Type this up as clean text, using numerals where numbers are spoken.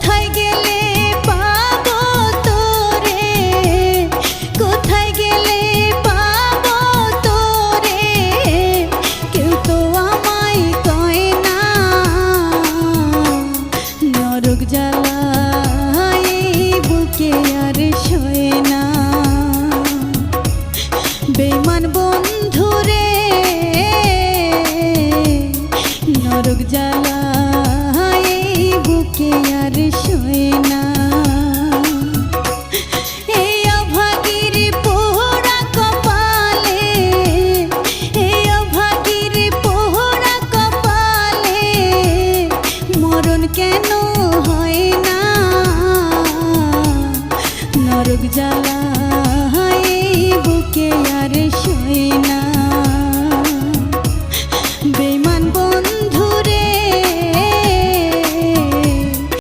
কোথায় গেলে পাবো তোরে, কোথায় গেলে পাবো তোরে, কেউ তো আমায় কয় না। নরক জ্বালা এই বুকে আর সয় না। বেঈমান বন্ধুরে নরক জ্বালা এই বুকে আর সয় না। এই অভাগীর পোড়া কপালে, এই অভাগীর পোড়া কপালে মরণ কেন হয় না। নরক জ্বালা এই বুকে আর সয় না।